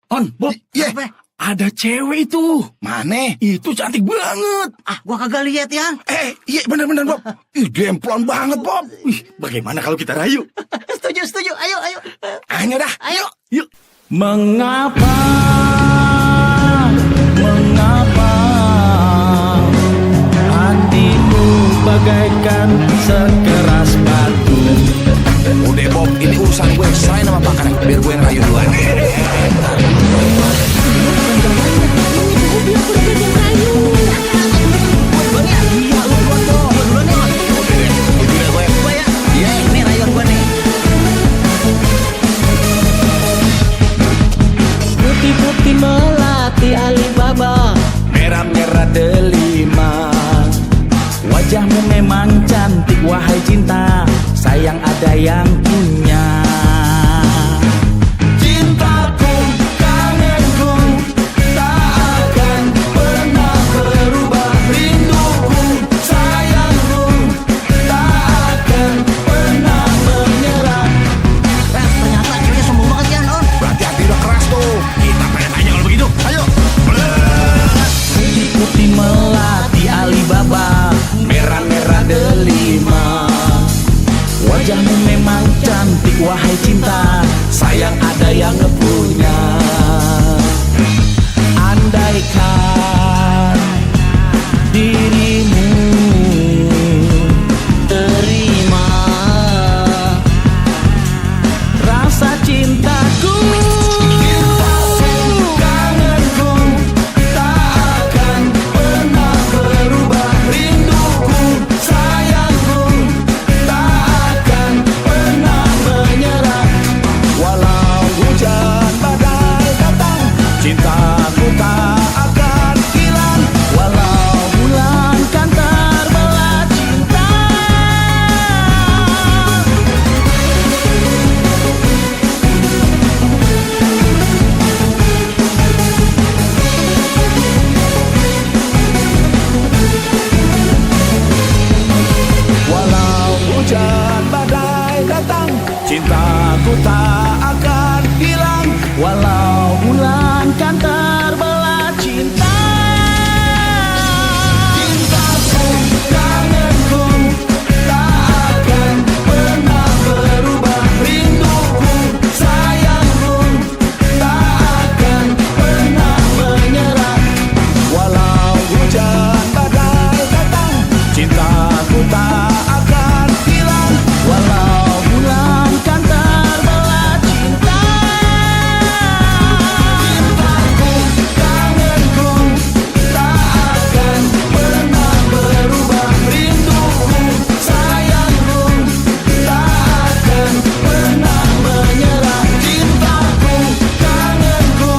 On, Bob, Iya. ada cewek itu. Mana? Itu cantik banget. Gua kagak lihat ya. Iya benar-benar Bob. Ih, gemplon banget Bob. Wih, bagaimana kalau kita rayu? Setuju. Ayo. Ayo dah. Ayo. Yuk. Mengapa hatimu bagaikan sekeras batu? Udah Bob, ini urusan gue. Selain sama pakan, biar gue yang rayu duluan. Putih-putih melati Alibaba, Merah-merah delima. Wajahmu memang cantik, wahai cinta. Sayang ada yang punya. Cintaku, kangenku, tak akan pernah berubah. Rinduku, sayangku, tak akan pernah menyerah. Ternyata ceweknya sombong banget ya, Non. Berarti hati udah keras tuh. Kita pengen tanya kalau begitu. Ayo. Putih-putih melati Alibaba, merah-merah delima. Wajahmu memang cantik, wahai cinta. Sayang ada yang punya. Andaikan dirimu terima rasa cintaku. Kangenku tak akan pernah berubah. Rinduku, sayangku, tak akan pernah menyerah. Walau hujan badai datang, cintaku tak akan hilang. Walau bulan kan terbelah cinta. Walau hujan badai datang, cintaku tak akan hilang. Walau bulan kan terbelah cinta. Cintaku, kangenku, tak akan pernah berubah. Rinduku, sayangku, tak akan pernah menyerah. Walau hujan badai datang, cintaku tak akan hilang. Walau bulan kan terbelah cinta. Cintaku, kangenku, tak akan pernah berubah. Rinduku, sayangku, tak akan pernah menyerah. Cintaku, kangenku,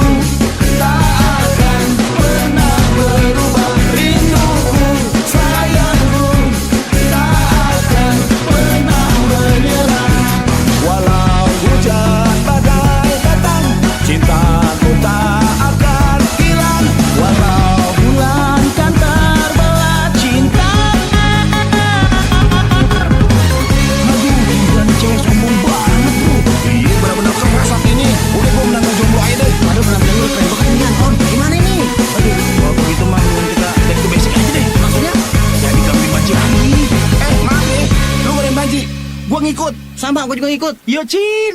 tak akan pernah berubah. Rinduku, sayangku, tak akan pernah menyerah. Walau hujan badai datang, cintaku tak akan hilang. Walau bulan kan terbelah cinta. Aduh, dan cewek sombong banget bro. Iya benar-benar keras saat ini. Udah gue menang jomblo aja deh. Waduh, penampilan lu keren banget nih, Non. Gimana ini? Kalau begitu mah kita back to basic aja deh. Maksudnya? Jadi kambing banci lagi. Maaf nih. Lu goreng banci. Gue ngikut. Sama, gua juga ngikut. Yo Cin.